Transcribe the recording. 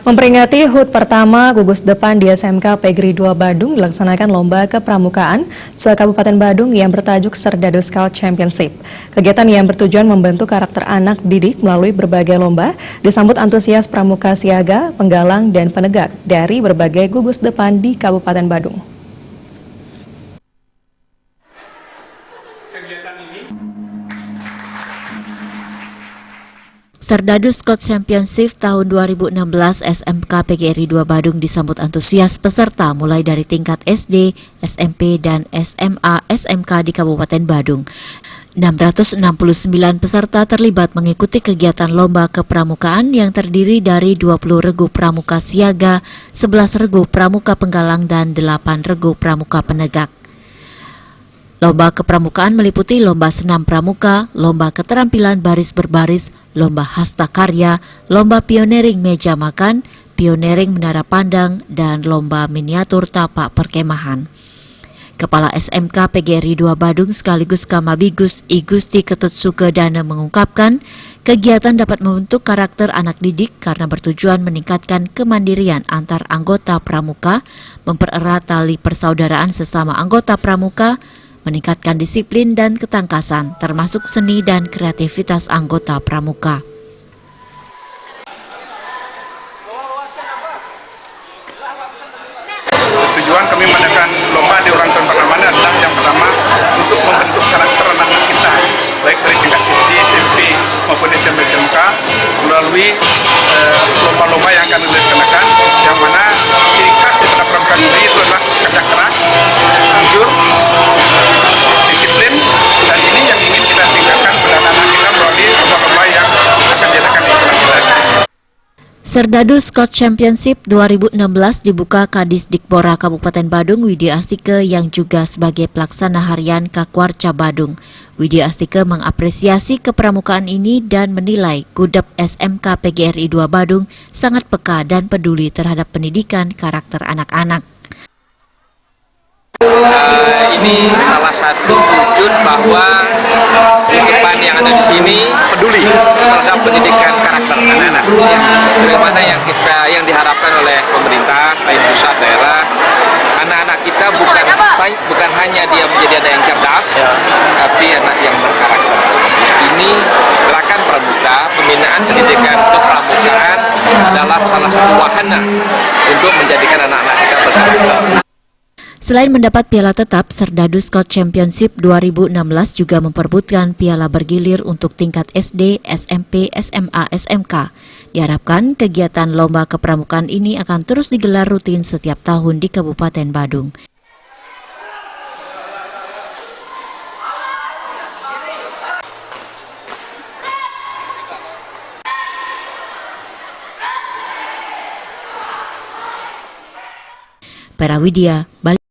Memperingati HUT pertama gugus depan di SMK Pegri 2 Badung dilaksanakan lomba kepramukaan se-Kabupaten Badung yang bertajuk Serdadu Scout Championship. Kegiatan yang bertujuan membentuk karakter anak didik melalui berbagai lomba disambut antusias pramuka siaga, penggalang, dan penegak dari berbagai gugus depan di Kabupaten Badung. Serdadu Scout Championship tahun 2016 SMK PGRI 2 Badung disambut antusias peserta mulai dari tingkat SD, SMP, dan SMA SMK di Kabupaten Badung. 669 peserta terlibat mengikuti kegiatan lomba kepramukaan yang terdiri dari 20 regu pramuka siaga, 11 regu pramuka penggalang, dan 8 regu pramuka penegak. Lomba kepramukaan meliputi lomba senam pramuka, lomba keterampilan baris berbaris, lomba hasta karya, lomba pioneering meja makan, pioneering menara pandang, dan lomba miniatur tapak perkemahan. Kepala SMK PGRI 2 Badung sekaligus Kamabigus I Gusti Ketut Sugedana mengungkapkan, kegiatan dapat membentuk karakter anak didik karena bertujuan meningkatkan kemandirian antar anggota pramuka, mempererat tali persaudaraan sesama anggota pramuka, meningkatkan disiplin dan ketangkasan, termasuk seni dan kreativitas anggota pramuka. Tujuan kami mengadakan lomba di orang tahun pertama adalah yang pertama untuk membentuk karakter anak-anak kita, baik dari tingkat SD, SMP maupun SMK melalui lomba-lomba yang akan dilaksanakan, yang mana ciri khas daripada pramuka sendiri itu adalah kerja keras, jujur, disiplin, dan ini yang ingin kita tingkatkan pada anak-anak kita melalui lomba-lomba yang akan diadakan di sekolah kita. Serdadu Scout Championship 2016 dibuka Kadis Dikpora Kabupaten Badung Widya Astike yang juga sebagai pelaksana harian Kakwarca Badung. Widya Astike mengapresiasi kepramukaan ini dan menilai Gudep SMK PGRI 2 Badung sangat peka dan peduli terhadap pendidikan karakter anak-anak. Ini salah satu wujud bahwa gugus depan yang ada di sini peduli terhadap pendidikan karakter anak-anak. Sebagaimana yang diharapkan oleh pemerintah, baik pusat, daerah, anak-anak kita bukan hanya dia menjadi anak yang cerdas, tapi anak yang berkarakter. Ini gerakan pramuka, pembinaan pendidikan kepramukaan adalah salah satu wahana untuk menjadikan anak-anak kita berkarakter. Selain mendapat piala tetap, Serdadu Scout Championship 2016 juga memperebutkan piala bergilir untuk tingkat SD, SMP, SMA, SMK. Diharapkan kegiatan lomba kepramukaan ini akan terus digelar rutin setiap tahun di Kabupaten Badung. Para Widya,